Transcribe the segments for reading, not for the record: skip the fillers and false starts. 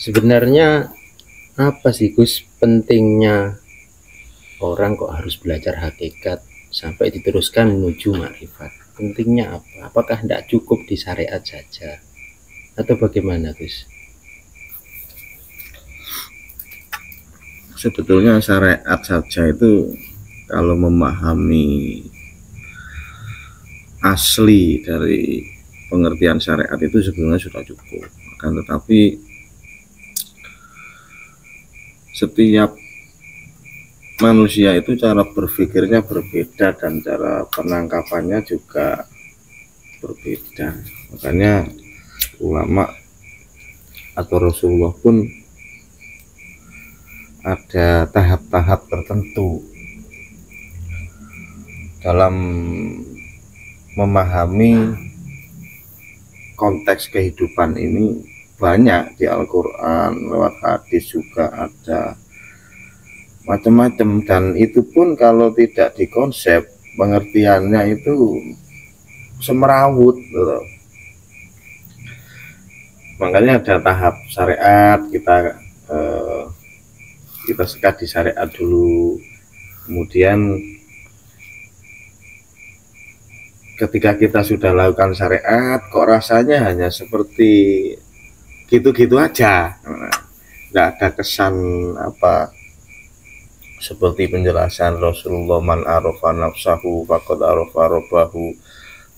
Sebenarnya apa sih Gus pentingnya orang kok harus belajar hakikat sampai diteruskan menuju makrifat? Pentingnya apa? Apakah tidak cukup di syariat saja atau bagaimana Gus? Sebetulnya syariat saja itu kalau memahami asli dari pengertian syariat itu sebenarnya sudah cukup. Akan tetapi setiap manusia itu cara berpikirnya berbeda dan cara penangkapannya juga berbeda. Makanya ulama atau Rasulullah pun ada tahap-tahap tertentu dalam memahami konteks kehidupan ini. Banyak di Al-Quran, lewat hadis juga ada macam-macam, dan itu pun kalau tidak dikonsep pengertiannya itu semerawut gitu. Makanya ada tahap syariat, kita sekat di syariat dulu, kemudian ketika kita sudah lakukan syariat kok rasanya hanya seperti gitu-gitu aja, nggak ada kesan apa seperti penjelasan Rasulullah, man arafa nafsahu faqad arafa rabbahu,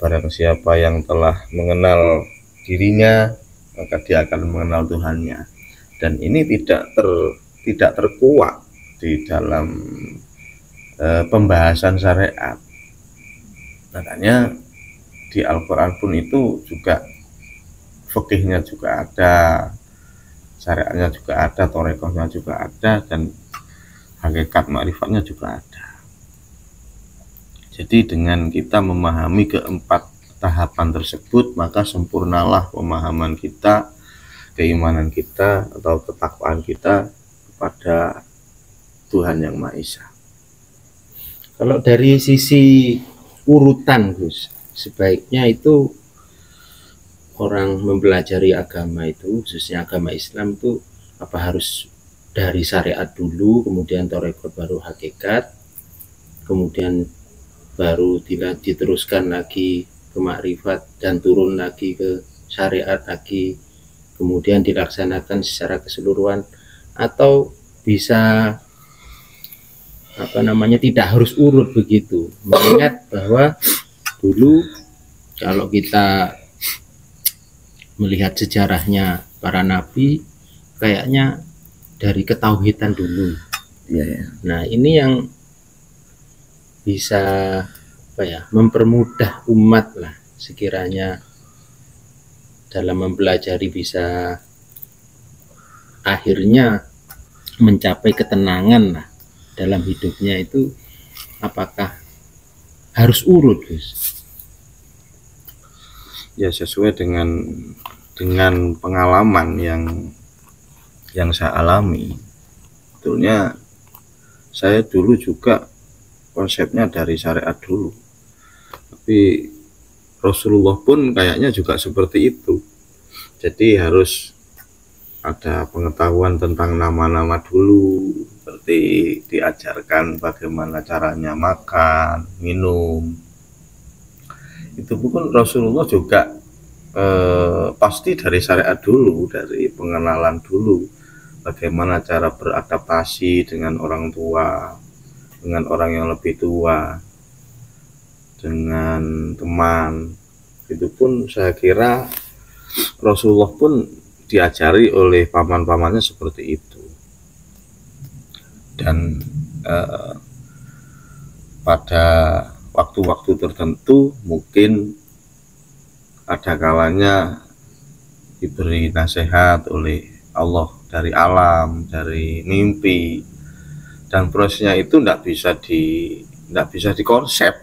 barang siapa yang telah mengenal dirinya maka dia akan mengenal Tuhannya. Dan ini tidak terkuak di dalam pembahasan syariat. Makanya di Al-Quran pun itu juga fikihnya juga ada, syariatnya juga ada, torekohnya juga ada, dan hakikat ma'rifatnya juga ada. Jadi dengan kita memahami keempat tahapan tersebut, maka sempurnalah pemahaman kita, keimanan kita atau ketakwaan kita kepada Tuhan Yang Maha Esa. Kalau dari sisi urutan Gus, sebaiknya itu orang mempelajari agama itu, khususnya agama Islam itu apa harus dari syariat dulu, kemudian torekot baru hakikat, kemudian baru diteruskan lagi ke makrifat dan turun lagi ke syariat lagi, kemudian dilaksanakan secara keseluruhan, atau bisa tidak harus urut begitu. Mengingat bahwa dulu kalau kita melihat sejarahnya para nabi, kayaknya dari ketauhidan dulu. Nah ini yang bisa mempermudah umat lah sekiranya dalam mempelajari, bisa akhirnya mencapai ketenangan lah dalam hidupnya. Itu apakah harus urut Gus? Ya sesuai dengan pengalaman yang saya alami. Sebetulnya saya dulu juga konsepnya dari syariat dulu, tapi Rasulullah pun kayaknya juga seperti itu. Jadi harus ada pengetahuan tentang nama-nama dulu, seperti diajarkan bagaimana caranya makan, minum. Itu pun Rasulullah juga pasti dari syariat dulu, dari pengenalan dulu, bagaimana cara beradaptasi dengan orang tua, dengan orang yang lebih tua, dengan teman. Itu pun saya kira Rasulullah pun diajari oleh paman-pamannya seperti itu. Dan pada waktu-waktu tertentu mungkin ada kalanya diberi nasihat oleh Allah dari alam, dari mimpi, dan prosesnya itu tidak bisa dikonsep.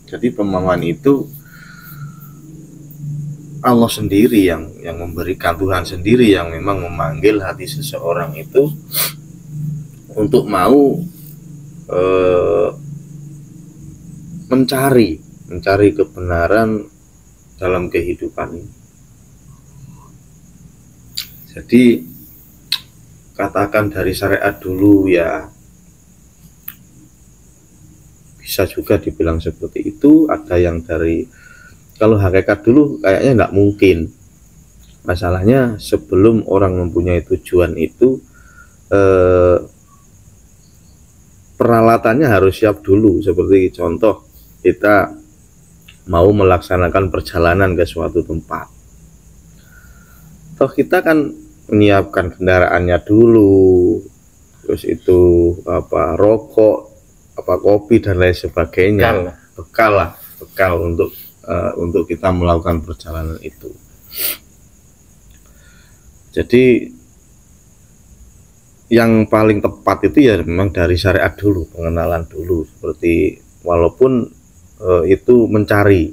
Jadi pemahaman itu Allah sendiri yang memberikan, Tuhan sendiri yang memang memanggil hati seseorang itu untuk mau mencari kebenaran dalam kehidupan ini. Jadi katakan dari syariat dulu ya, bisa juga dibilang seperti itu. Ada yang dari, kalau hakikat dulu kayaknya nggak mungkin. Masalahnya sebelum orang mempunyai tujuan itu, peralatannya harus siap dulu. Seperti contoh, kita mau melaksanakan perjalanan ke suatu tempat, toh kita kan menyiapkan kendaraannya dulu, terus itu apa, rokok, apa, kopi dan lain sebagainya, bekal untuk kita melakukan perjalanan itu. Jadi yang paling tepat itu ya memang dari syariat dulu, pengenalan dulu. Seperti walaupun itu mencari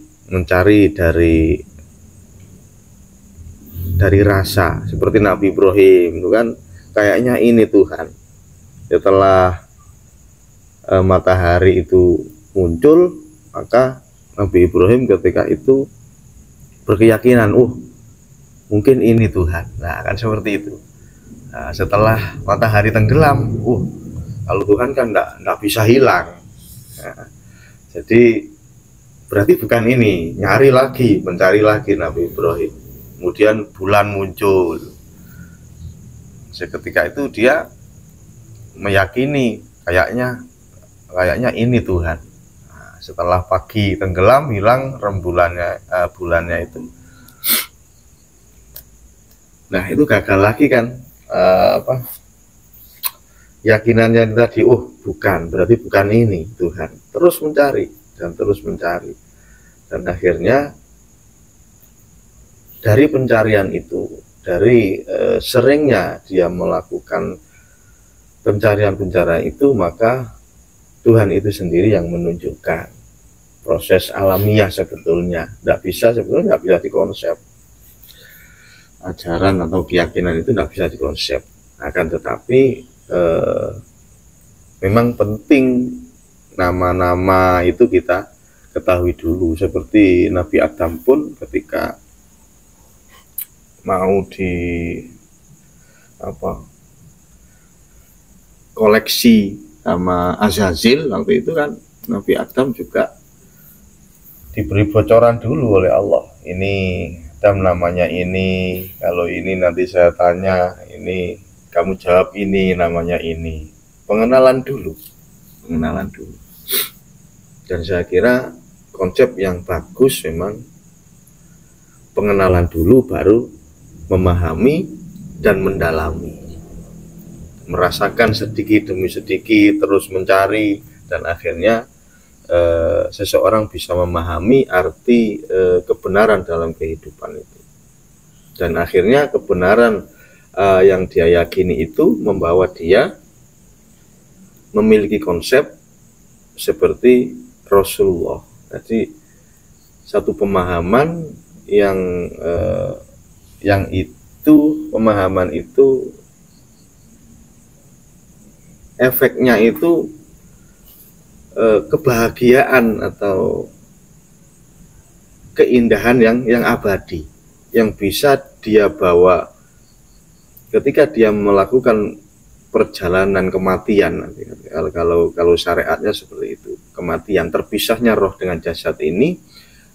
dari rasa, seperti Nabi Ibrahim itu kan kayaknya ini Tuhan. Setelah matahari itu muncul, maka Nabi Ibrahim ketika itu berkeyakinan, mungkin ini Tuhan. Nah, kan seperti itu. Nah, setelah matahari tenggelam, kalau Tuhan kan enggak bisa hilang. Nah, jadi berarti bukan ini, mencari lagi Nabi Ibrahim. Kemudian bulan muncul. Seketika itu dia meyakini kayaknya ini Tuhan. Nah, setelah pagi tenggelam, hilang rembulannya, bulannya itu. Nah, itu gagal lagi kan, yakinannya tadi, bukan, berarti bukan ini Tuhan. Terus mencari dan akhirnya dari pencarian itu, dari seringnya dia melakukan pencarian itu, maka Tuhan itu sendiri yang menunjukkan proses alamiah. Sebetulnya nggak bisa dikonsep. Ajaran atau keyakinan itu nggak bisa dikonsep. Akan tetapi memang penting nama-nama itu kita ketahui dulu. Seperti Nabi Adam pun ketika mau koleksi sama Azazil waktu itu kan, Nabi Adam juga diberi bocoran dulu oleh Allah. Ini Adam namanya ini, kalau ini nanti saya tanya, ini kamu jawab ini namanya ini. Pengenalan dulu. Dan saya kira konsep yang bagus memang pengenalan dulu, baru memahami dan mendalami, merasakan sedikit demi sedikit, terus mencari, dan akhirnya seseorang bisa memahami arti kebenaran dalam kehidupan itu. Dan akhirnya kebenaran yang dia yakini itu membawa dia memiliki konsep seperti Rasulullah. Jadi satu pemahaman yang pemahaman itu efeknya itu kebahagiaan atau keindahan yang abadi, yang bisa dia bawa ketika dia melakukan perjalanan kematian. Nanti kalau syariatnya seperti itu, kematian, terpisahnya roh dengan jasad ini.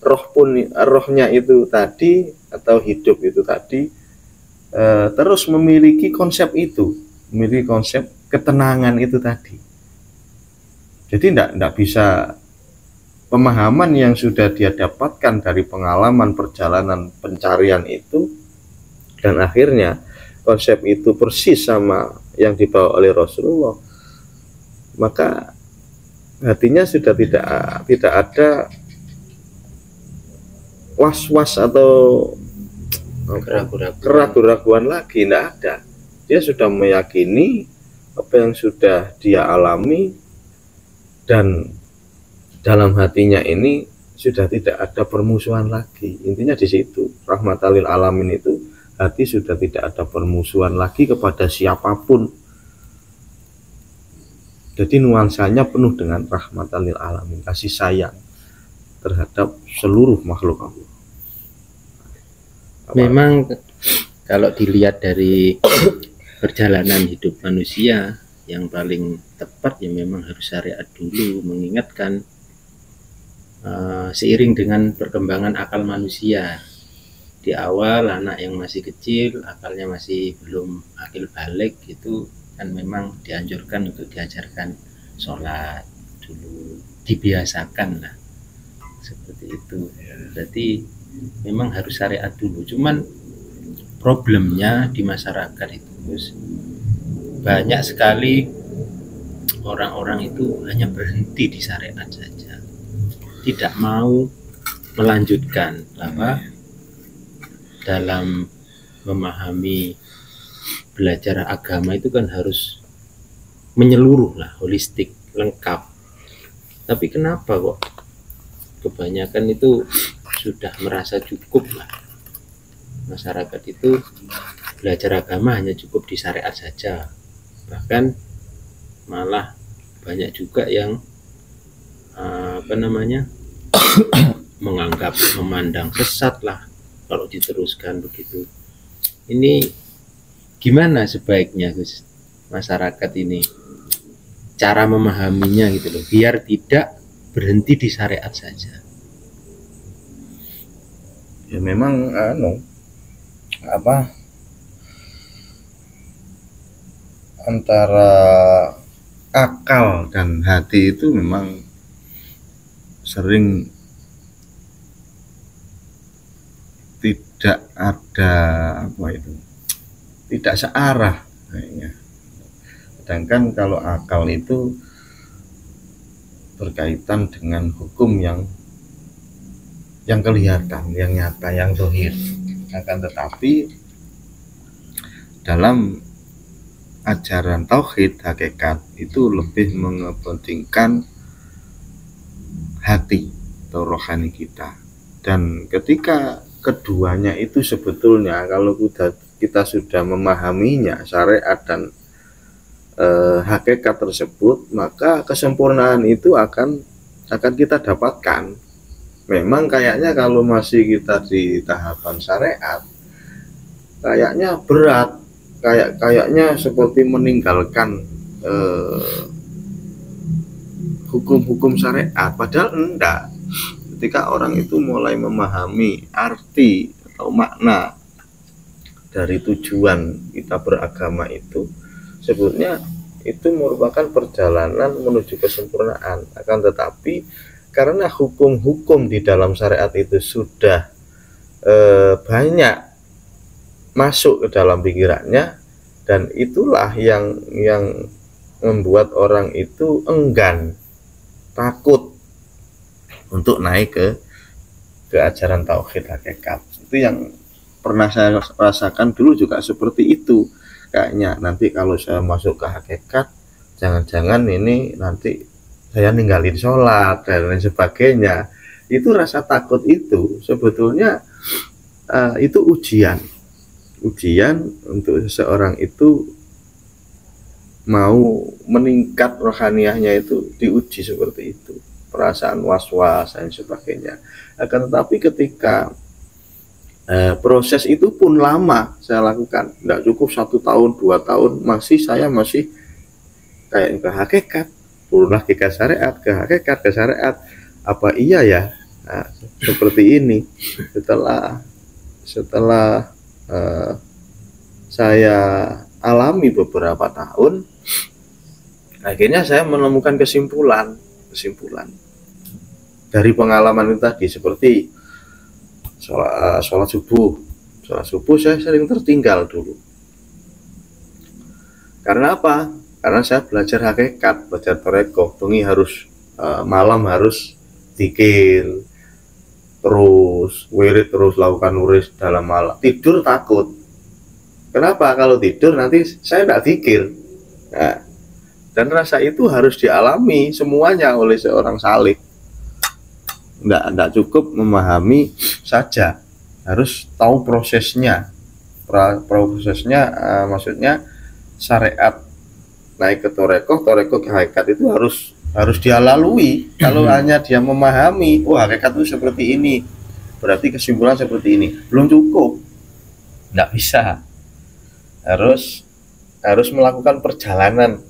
Rohnya itu tadi, atau hidup itu tadi, terus memiliki konsep ketenangan itu tadi. Jadi tidak bisa, pemahaman yang sudah dia dapatkan dari pengalaman perjalanan pencarian itu, dan akhirnya konsep itu persis sama yang dibawa oleh Rasulullah, maka hatinya sudah tidak ada was-was atau keraguan lagi, tidak ada. Dia sudah meyakini apa yang sudah dia alami, dan dalam hatinya ini sudah tidak ada permusuhan lagi. Intinya di situ, rahmatan lil alamin itu, hati sudah tidak ada permusuhan lagi kepada siapapun. Jadi nuansanya penuh dengan rahmatan lil alamin, kasih sayang terhadap seluruh makhluk Allah. Memang Kalau dilihat dari perjalanan hidup manusia, yang paling tepat ya memang harus syariat dulu, mengingatkan seiring dengan perkembangan akal manusia. Di awal anak yang masih kecil, akalnya masih belum akil balik, itu kan memang dianjurkan untuk diajarkan sholat dulu, dibiasakan lah seperti itu. Jadi memang harus syariat dulu. Cuman problemnya di masyarakat itu banyak sekali orang-orang itu hanya berhenti di syariat saja, tidak mau melanjutkan apa dalam memahami belajar agama itu kan harus menyeluruh lah, holistik, lengkap. Tapi kenapa kok kebanyakan itu sudah merasa cukup lah, masyarakat itu belajar agama hanya cukup di syariat saja, bahkan malah banyak juga yang menganggap, memandang sesat lah kalau diteruskan begitu. Ini gimana sebaiknya Gus, masyarakat ini cara memahaminya gitu loh, biar tidak berhenti di syariat saja. Ya memang antara akal dan hati itu memang sering tidak ada tidak searah kayaknya. Sedangkan kalau akal itu berkaitan dengan hukum yang kelihatan, yang nyata, yang zahir. Akan tetapi dalam ajaran tauhid hakikat itu lebih mengepentingkan hati atau rohani kita. Dan ketika keduanya itu sebetulnya kalau kita sudah memahaminya, syariat dan hakikat tersebut, maka kesempurnaan itu akan kita dapatkan. Memang kayaknya kalau masih kita di tahapan syariat, kayaknya berat, kayaknya seperti meninggalkan hukum-hukum syariat, padahal enggak. Ketika orang itu mulai memahami arti atau makna dari tujuan kita beragama itu, sebetulnya itu merupakan perjalanan menuju kesempurnaan. Akan tetapi karena hukum-hukum di dalam syariat itu sudah banyak masuk ke dalam pikirannya, dan itulah yang membuat orang itu enggan, takut untuk naik ke ajaran tauhid hakikat. Itu yang pernah saya rasakan dulu juga seperti itu. Kayaknya nanti kalau saya masuk ke hakikat, jangan-jangan ini nanti saya ninggalin sholat dan lain sebagainya. Itu rasa takut itu sebetulnya itu ujian untuk seseorang itu mau meningkat rohaniahnya, itu diuji seperti itu, perasaan was-was dan sebagainya. Akan tetapi ketika proses itu pun lama saya lakukan, tidak cukup 1 tahun 2 tahun, saya masih kayak ke hakikat, turun lagi ke syariat, ke hakikat, ke syariat. Apa iya ya? Nah, seperti ini. Setelah saya alami beberapa tahun, akhirnya saya menemukan kesimpulan dari pengalaman itu tadi. Seperti sholat subuh saya sering tertinggal dulu. Karena apa? Karena saya belajar hakikat, belajar thariqah, bengi harus malam harus zikir terus, wirid terus, lakukan wirid dalam malam. Tidur takut. Kenapa? Kalau tidur nanti saya tidak zikir. Nah, dan rasa itu harus dialami semuanya oleh seorang salik. Tidak cukup memahami saja, harus tahu prosesnya. Maksudnya syariat naik ke thariqah ke hakikat itu harus dia lalui. Kalau hanya dia memahami, hakikat itu seperti ini, berarti kesimpulan seperti ini, belum cukup. nggak bisa, harus melakukan perjalanan.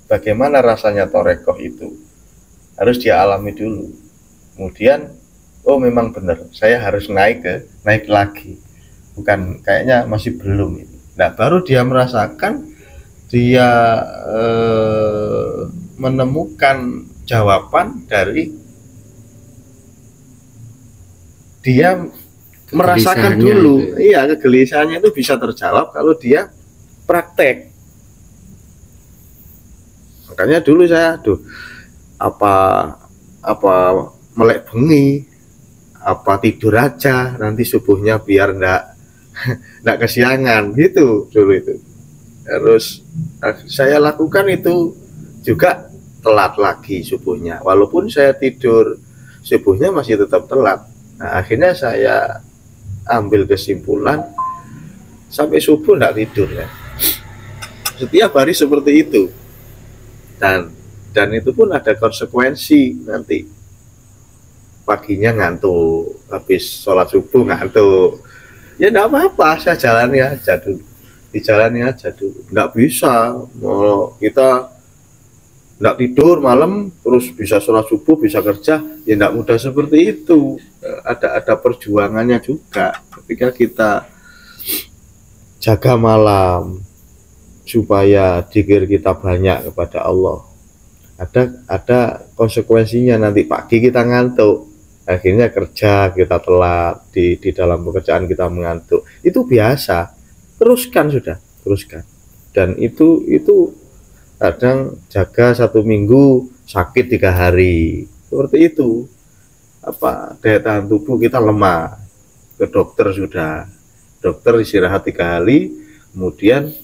Bagaimana rasanya torekoh itu harus dia alami dulu, kemudian oh memang benar saya harus naik lagi, bukan kayaknya masih belum itu. Nah baru dia merasakan, dia menemukan jawaban dari dia merasakan dulu. Iya, kegelisahannya itu bisa terjawab kalau dia praktek. Makanya dulu saya apa melek bengi, apa tidur aja nanti subuhnya biar ndak kesiangan gitu dulu itu. Terus saya lakukan itu juga telat lagi subuhnya, walaupun saya tidur subuhnya masih tetap telat. Nah, akhirnya saya ambil kesimpulan sampai subuh ndak tidur ya. Setiap hari seperti itu. Dan itu pun ada konsekuensi nanti. Paginya ngantuk, habis sholat subuh ngantuk. Ya enggak apa-apa, saya jalani aja dulu. Dijalani aja dulu. Enggak bisa mau kita enggak tidur malam terus bisa sholat subuh, bisa kerja, ya enggak mudah seperti itu. Ada perjuangannya juga ketika kita jaga malam supaya zikir kita banyak kepada Allah. Ada konsekuensinya, nanti pagi kita ngantuk, akhirnya kerja kita telat, di dalam pekerjaan kita mengantuk. Itu biasa, teruskan. Dan itu kadang jaga 1 minggu sakit 3 hari, seperti itu. Daya tahan tubuh kita lemah, ke dokter sudah, dokter istirahat 3 hari, kemudian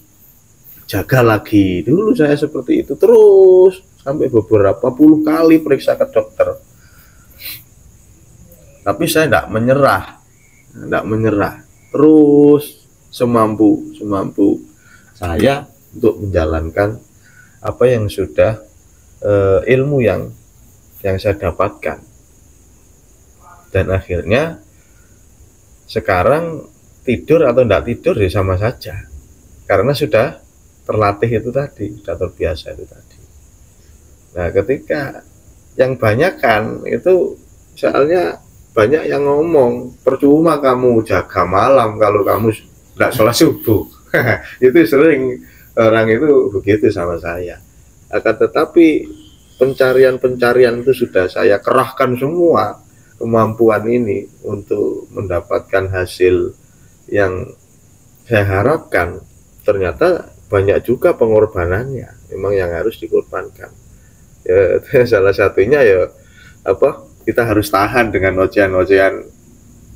jaga lagi. Dulu saya seperti itu terus sampai beberapa puluh kali periksa ke dokter. Tapi saya tidak menyerah, terus semampu saya untuk menjalankan apa yang sudah ilmu yang saya dapatkan. Dan akhirnya sekarang tidur atau tidak tidur ya sama saja, karena sudah terlatih itu tadi, sudah terbiasa itu tadi. Nah ketika yang banyak kan itu, soalnya banyak yang ngomong percuma kamu jaga malam kalau kamu tidak sholat subuh. Itu sering orang itu begitu sama saya. Akan tetapi pencarian itu sudah saya kerahkan semua kemampuan ini untuk mendapatkan hasil yang saya harapkan. Ternyata banyak juga pengorbanannya, memang yang harus dikorbankan. Ya, salah satunya ya kita harus tahan dengan ocehan-ocehan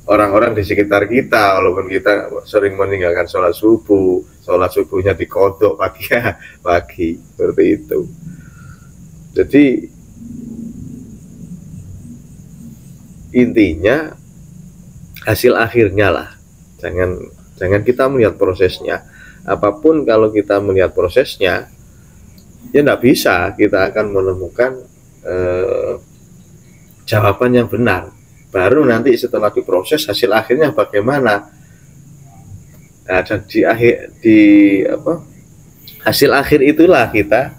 orang-orang di sekitar kita, walaupun kita sering meninggalkan sholat subuhnya dikodok pagi, seperti itu. Jadi intinya hasil akhirnya lah, jangan kita melihat prosesnya. Apapun kalau kita melihat prosesnya, ya tidak bisa kita akan menemukan jawaban yang benar. Baru nanti setelah diproses hasil akhirnya bagaimana. Nah, dan hasil akhir itulah kita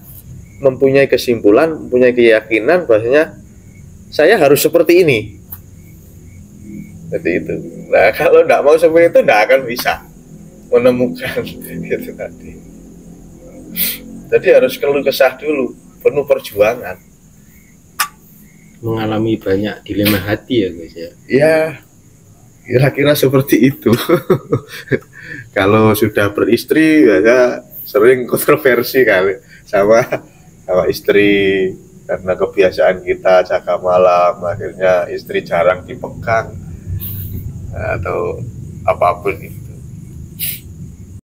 mempunyai kesimpulan, mempunyai keyakinan bahwasanya saya harus seperti ini. Jadi itu. Nah kalau tidak mau seperti itu tidak akan bisa menemukan itu tadi. Jadi harus keluh kesah dulu, penuh perjuangan. Mengalami banyak dilema hati ya guys ya. Ya, kira-kira seperti itu. Kalau sudah beristri, ya sering kontroversi kali sama istri, karena kebiasaan kita jaga malam, akhirnya istri jarang dipegang atau apapun itu.